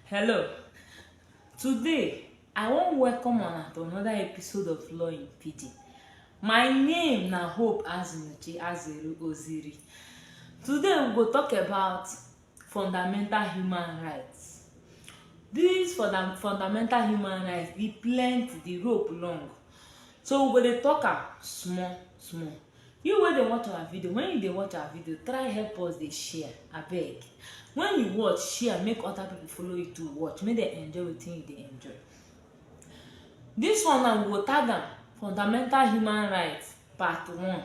Hello. Today, I wan welcome una to another episode of Law in Pidgin. My name na Hope Azinuche Azeru Oziri. Today, we go talk about fundamental human rights. This fundamental human rights, e plenty, the rope long. So we go dey talk am small small. You wey dey watch our video, when you dey watch our video, try help us dey share, abeg. When you watch, share, make other people follow you to watch, make dem enjoy wetin you dey enjoy. This one na we go tag am fundamental human rights part 1.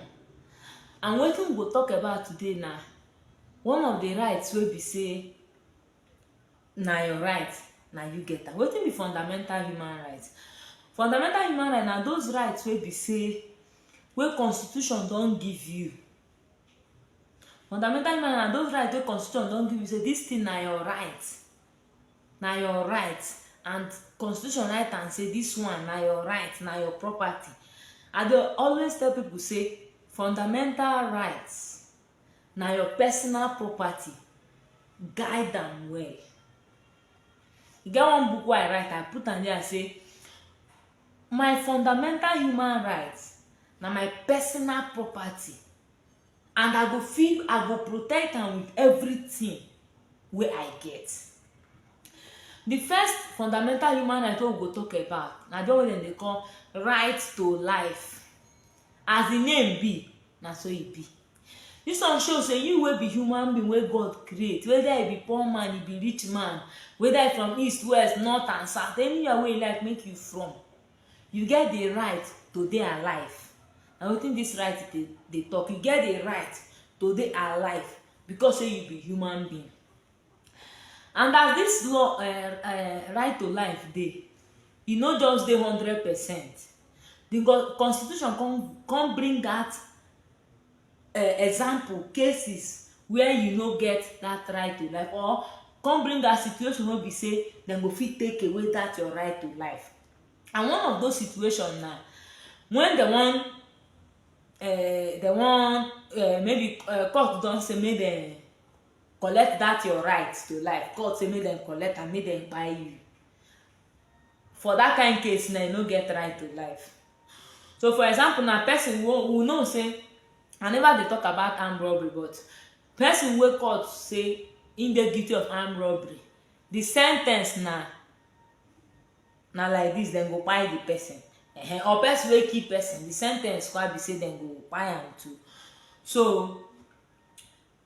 And wetin we go talk about today na one of the rights wey be say na your right, na you get am. Wetin be fundamental human rights? Fundamental human rights na those rights wey be say wey constitution don give you. Fundamental human rights na those rights wey constitution don give you, say this thing na your right, na your right, and constitution write am say this one na your right, na your property. I dey always tell people say fundamental rights na your personal property, guide am well. E get one book wey I write, I put am there, say my fundamental human rights na my personal property, and I go protect am with everything wey I get. The first fundamental human right wey we go talk about na the one wey dem dey call right to life. As the name be, na so e be. This one show say you wey be human being wey God create, whether you be poor man, you be rich man, whether you from east, west, north and south, anywhere wey you like make you from, you get the right to dey alive. Na wetin this right dey talk. You get the right to dey alive because say you be human being. And as this law right to life dey, e no just dey 100%. The constitution come bring that example cases where you no get that right to life, or come bring that situation wey be say dem go fit take away that your right to life. And one of those situations na when dem wan maybe court don say make dem collect that your right to life. Court say make dem collect am, make dem kpai you. For that kind case na you no get right to life. So for example, na person we know say, I never dey talk about armed robbery, but person wey court say im dey guilty of armed robbery, the sen ten ce na like this, dem go kpai the person. Or person wey kill person, the sen ten ce kwa be say dem go kpai am too. So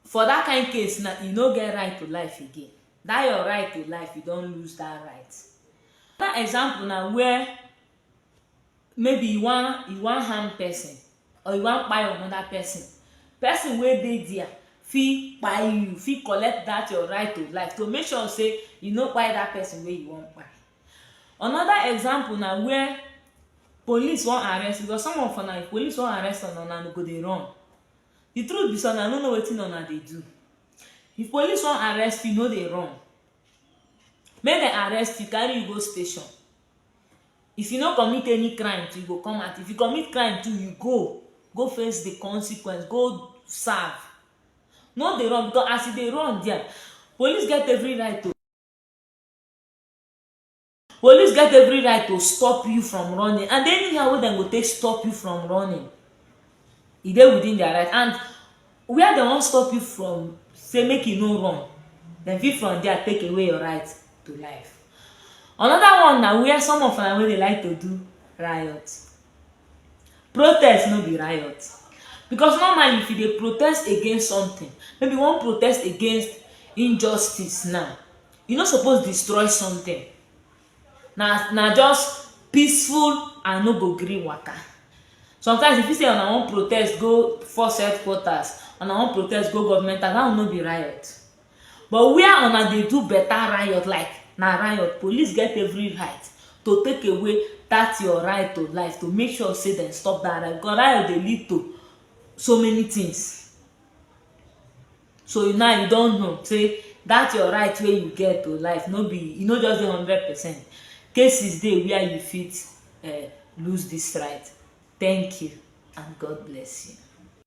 for that kind case na you no get right to life again. That your right to life, you don lose that right. That example na where maybe you wan harm person, or you wan kpai another person. Person wey dey there fit kpai you, fit collect that your right to life, to make sure say you no kpai that person wey you wan kpai. Another example na where police wan arrest, because some of una, if police wan arrest una go dey run. The truth be say una no know wetin una dey do. If police wan arrest you, no dey run. Make dem arrest you, carry you go station. If you no commit any crime you go come out. If you commit crime too, you go face the consequence, go serve. No dey run, because as you dey run there, police get every right to stop you from running. And anyhow wey dem go take stop you from running, e dey within their right. And where dem wan stop you from say make you no run, dem fit from there take away your right to life. Another one na where some of una wey dey like to do riot. Protest no be riot, because normally if you dey protest against something, maybe you wan protest against injustice now, you no suppose destroy something. Na just peaceful and no go gree waka. Sometimes if you say una wan protest go force headquarters, una wan protest go government house, that one no be riot. But where una dey do better riot, like na riot, police get every right to take away that your right to life, to make sure say dem stop that riot, because riot dey lead to so many things. So now you don know say that your right wey you get to life no just dey 100%. Cases dey where you fit lose this right. Thank you and God bless you.